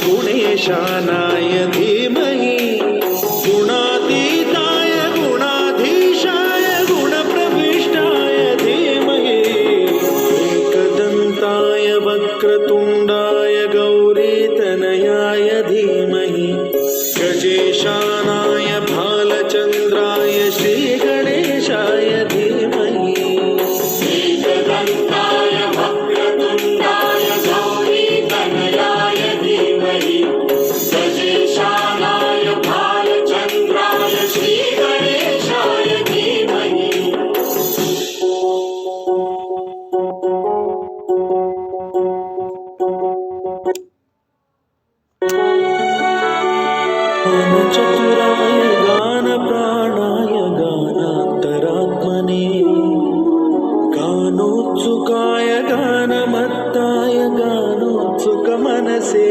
गुणेशानाय धीमहि गुणातीताय गुणाधीशाय गुणप्रविष्टाय धीमहि एकदन्ताय वक्रतुण्डाय गौरीतनयाय धीमहि गजेशानाय भालचन्द्राय श्रीगणेशाय धीमहि एकदन्ताय वक्रतुण्डाय गौरीतनयाय धीमहि गजेशानाय भालचन्द्राय श्रीगणेशाय धीमहि चतुराय गानप्राणाय गानान्तरात्मने गानोत्सुकाय गानमत्ताय गानोत्सुकमनसे